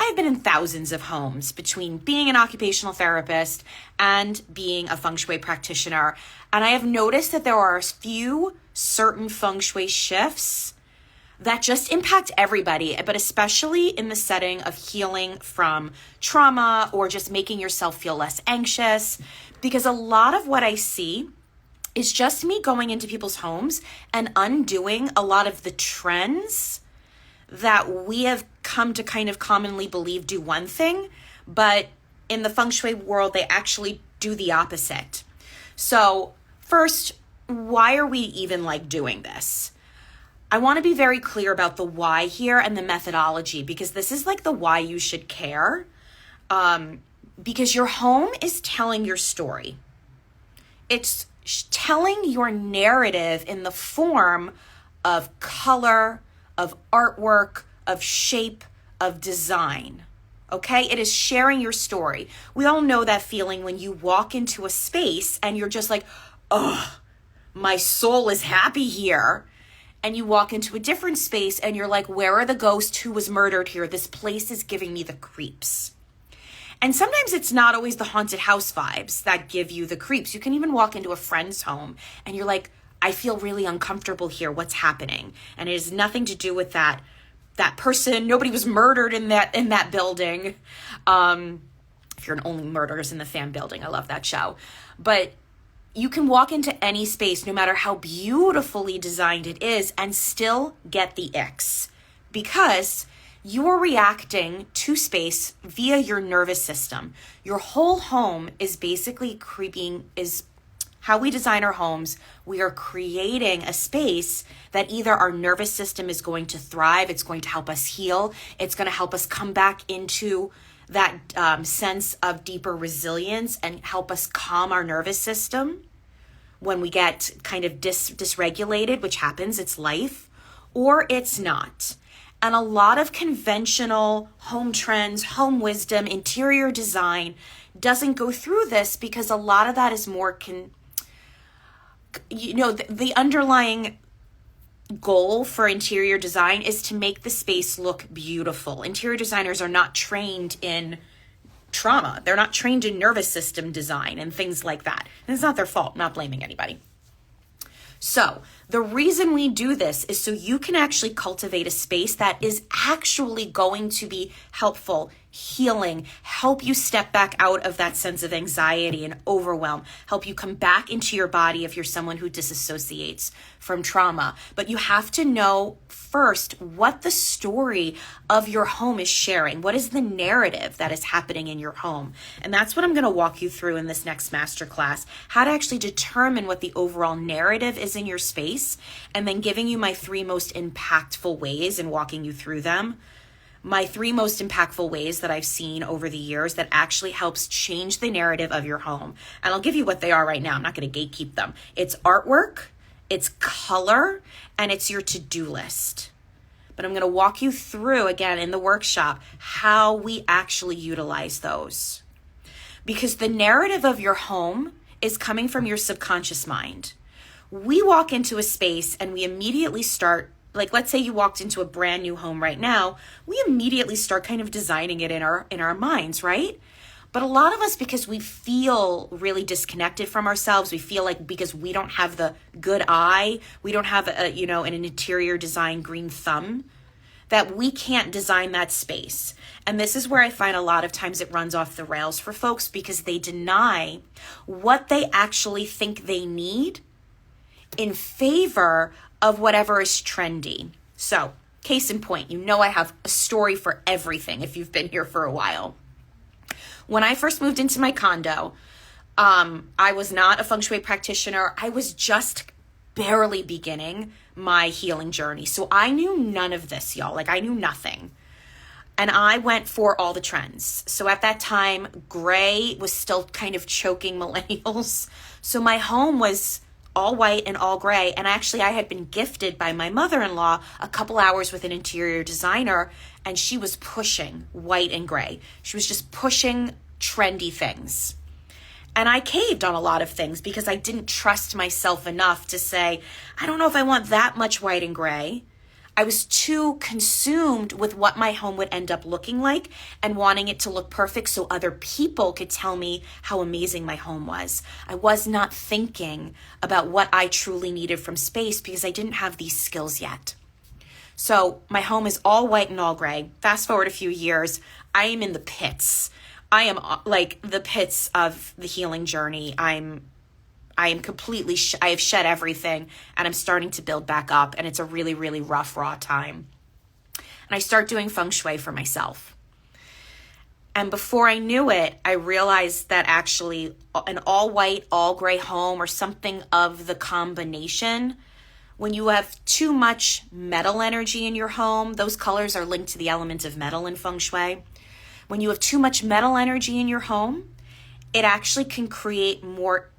I've been in thousands of homes between being an occupational therapist and being a Feng Shui practitioner. And I have noticed that there are a few certain Feng Shui shifts that just impact everybody, but especially in the setting of healing from trauma or just making yourself feel less anxious. Because a lot of what I see is just me going into people's homes and undoing a lot of the trends that we have come to kind of commonly believe do one thing, but in the Feng Shui world, they actually do the opposite. So first, why are we even doing this? I want to be very clear about the why here and the methodology, because this is the why you should care. Because your home is telling your story. It's telling your narrative in the form of color, of artwork, of shape, of design. Okay? It is sharing your story. We all know that feeling when you walk into a space and you're just oh, my soul is happy here. And you walk into a different space and you're where are the ghosts? Who was murdered here? This place is giving me the creeps. And sometimes it's not always the haunted house vibes that give you the creeps. You can even walk into a friend's home and you're I feel really uncomfortable here. What's happening? And it has nothing to do with that person. Nobody was murdered in that building. If you're an Only Murders in the Fan building, I love that show. But you can walk into any space, no matter how beautifully designed it is, and still get the icks, because you are reacting to space via your nervous system. Your whole home is basically is how we design our homes. We are creating a space that either our nervous system is going to thrive, it's going to help us heal, it's going to help us come back into that sense of deeper resilience and help us calm our nervous system when we get kind of dysregulated, which happens, it's life, or it's not. And a lot of conventional home trends, home wisdom, interior design doesn't go through this, because a lot of that is more the underlying goal for interior design is to make the space look beautiful. Interior designers are not trained in trauma. They're not trained in nervous system design and things like that. And it's not their fault, not blaming anybody. So the reason we do this is so you can actually cultivate a space that is actually going to be helpful, healing, help you step back out of that sense of anxiety and overwhelm, help you come back into your body if you're someone who disassociates from trauma. But you have to know first what the story of your home is sharing. What is the narrative that is happening in your home? And that's what I'm going to walk you through in this next masterclass, how to actually determine what the overall narrative is in your space, and then giving you my 3 most impactful ways and walking you through them. My 3 most impactful ways that I've seen over the years that actually helps change the narrative of your home. And I'll give you what they are right now. I'm not going to gatekeep them. It's artwork, it's color, and it's your to-do list. But I'm going to walk you through, again, in the workshop, how we actually utilize those. Because the narrative of your home is coming from your subconscious mind. We walk into a space and we immediately start, let's say you walked into a brand new home right now, we immediately start kind of designing it in our minds, right? But a lot of us, because we feel really disconnected from ourselves, we feel because we don't have the good eye, we don't have an interior design green thumb, that we can't design that space. And this is where I find a lot of times it runs off the rails for folks, because they deny what they actually think they need in favor of whatever is trendy. So, case in point, I have a story for everything if you've been here for a while. When I first moved into my condo, I was not a Feng Shui practitioner. I was just barely beginning my healing journey. So I knew none of this, y'all. I knew nothing. And I went for all the trends. So at that time, gray was still kind of choking millennials. So my home was all white and all gray. And actually, I had been gifted by my mother-in-law a couple hours with an interior designer, and she was pushing white and gray. She was just pushing trendy things. And I caved on a lot of things because I didn't trust myself enough to say, I don't know if I want that much white and gray. I was too consumed with what my home would end up looking like and wanting it to look perfect so other people could tell me how amazing my home was. I was not thinking about what I truly needed from space because I didn't have these skills yet. So my home is all white and all gray. Fast forward a few years, I am in the pits. I am like the pits of the healing journey. I am completely, I have shed everything and I'm starting to build back up, and it's a really, really rough, raw time. And I start doing Feng Shui for myself. And before I knew it, I realized that actually an all white, all gray home, or something of the combination, when you have too much metal energy in your home, those colors are linked to the element of metal in Feng Shui. When you have too much metal energy in your home, it actually can create more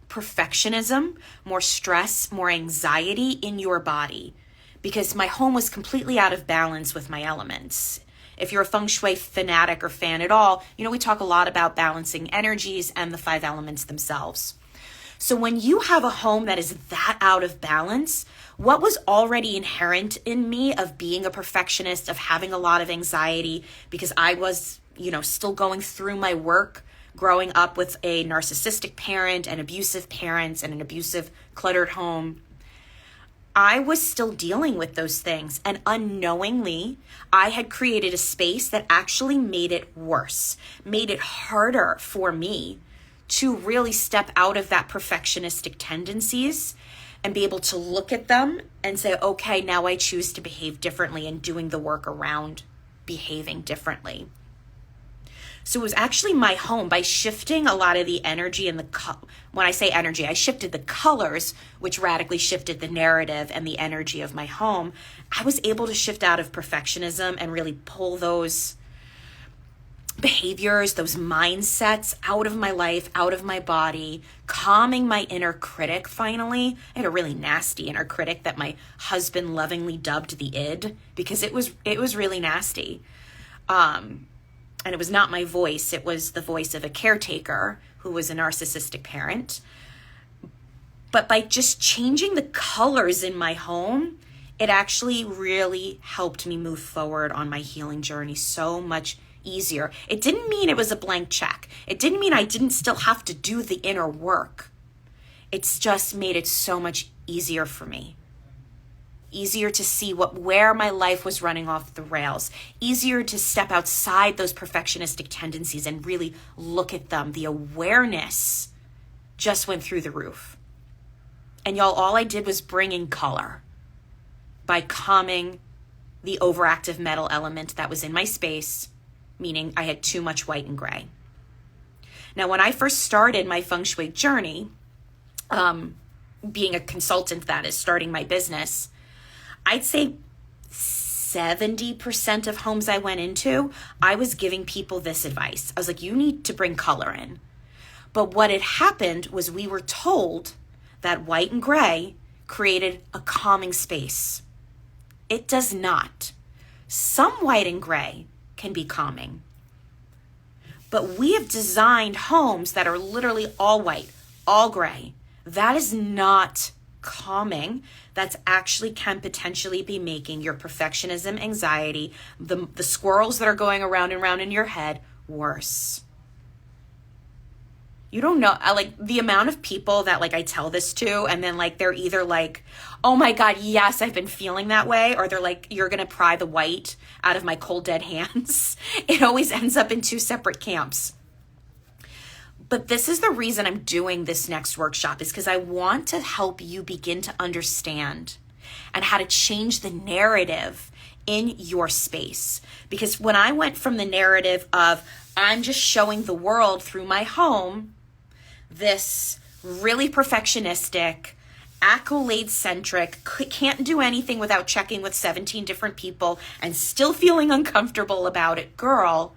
perfectionism, more stress, more anxiety in your body, because my home was completely out of balance with my elements. If you're a Feng Shui fanatic or fan at all, you know we talk a lot about balancing energies and the 5 elements themselves. So when you have a home that is that out of balance, what was already inherent in me of being a perfectionist, of having a lot of anxiety, because I was, still going through my work, growing up with a narcissistic parent and abusive parents and an abusive, cluttered home, I was still dealing with those things. And unknowingly, I had created a space that actually made it worse, made it harder for me to really step out of that perfectionistic tendencies and be able to look at them and say, okay, now I choose to behave differently, and doing the work around behaving differently. So it was actually my home, by shifting a lot of the energy and when I say energy, I shifted the colors, which radically shifted the narrative and the energy of my home. I was able to shift out of perfectionism and really pull those behaviors, those mindsets out of my life, out of my body, calming my inner critic finally. I had a really nasty inner critic that my husband lovingly dubbed the id, because it was really nasty. And it was not my voice. It was the voice of a caretaker who was a narcissistic parent. But by just changing the colors in my home, it actually really helped me move forward on my healing journey so much easier. It didn't mean it was a blank check. It didn't mean I didn't still have to do the inner work. It's just made it so much easier for me. Easier to see where my life was running off the rails, easier to step outside those perfectionistic tendencies and really look at them. The awareness just went through the roof. And y'all, all I did was bring in color by calming the overactive metal element that was in my space, meaning I had too much white and gray. Now, when I first started my Feng Shui journey, being a consultant, that is, starting my business, I'd say 70% of homes I went into, I was giving people this advice. I was like, you need to bring color in. But what had happened was we were told that white and gray created a calming space. It does not. Some white and gray can be calming. But we have designed homes that are literally all white, all gray. That is not calming. That's actually can potentially be making your perfectionism, anxiety, the squirrels that are going around and around in your head worse. You don't know, the amount of people that I tell this to, and then they're either like, oh my God, yes, I've been feeling that way. Or they're like, you're going to pry the white out of my cold, dead hands. It always ends up in 2 separate camps. But this is the reason I'm doing this next workshop, is because I want to help you begin to understand and how to change the narrative in your space. Because when I went from the narrative of I'm just showing the world through my home, this really perfectionistic, accolade-centric, can't do anything without checking with 17 different people and still feeling uncomfortable about it, girl,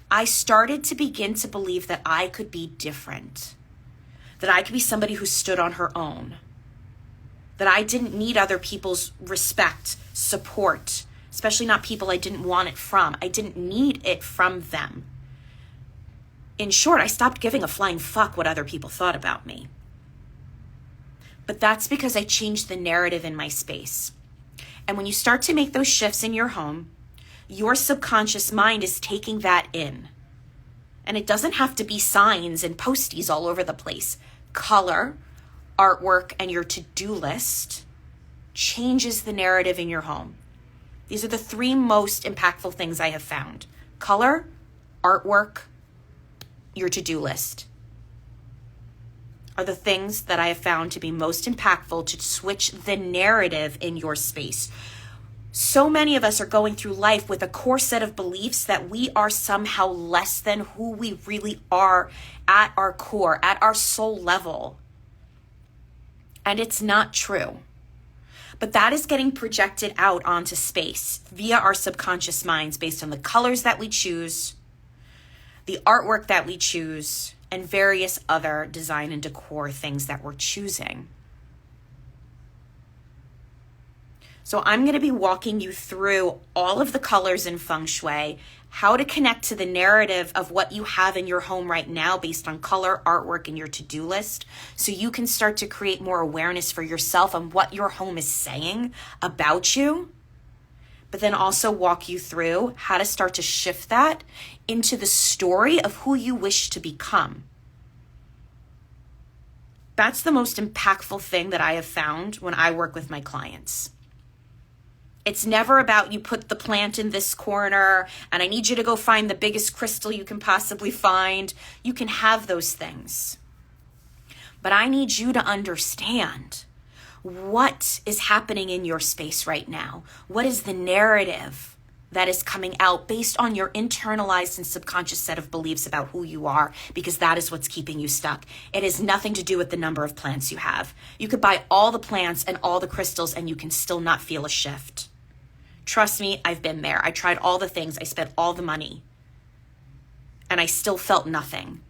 I started to begin to believe that I could be different, that I could be somebody who stood on her own, that I didn't need other people's respect, support, especially not people I didn't want it from. I didn't need it from them. In short, I stopped giving a flying fuck what other people thought about me. But that's because I changed the narrative in my space. And when you start to make those shifts in your home, your subconscious mind is taking that in. And it doesn't have to be signs and posties all over the place. Color, artwork, and your to-do list changes the narrative in your home. These are the three most impactful things I have found. Color, artwork, your to-do list are the things that I have found to be most impactful to switch the narrative in your space. So many of us are going through life with a core set of beliefs that we are somehow less than who we really are at our core, at our soul level. And it's not true. But that is getting projected out onto space via our subconscious minds based on the colors that we choose, the artwork that we choose, and various other design and decor things that we're choosing. So I'm going to be walking you through all of the colors in Feng Shui, how to connect to the narrative of what you have in your home right now based on color, artwork, and your to-do list, so you can start to create more awareness for yourself on what your home is saying about you, but then also walk you through how to start to shift that into the story of who you wish to become. That's the most impactful thing that I have found when I work with my clients. It's never about you put the plant in this corner and I need you to go find the biggest crystal you can possibly find. You can have those things. But I need you to understand what is happening in your space right now. What is the narrative that is coming out based on your internalized and subconscious set of beliefs about who you are, because that is what's keeping you stuck. It has nothing to do with the number of plants you have. You could buy all the plants and all the crystals and you can still not feel a shift. Trust me, I've been there. I tried all the things. I spent all the money. And I still felt nothing.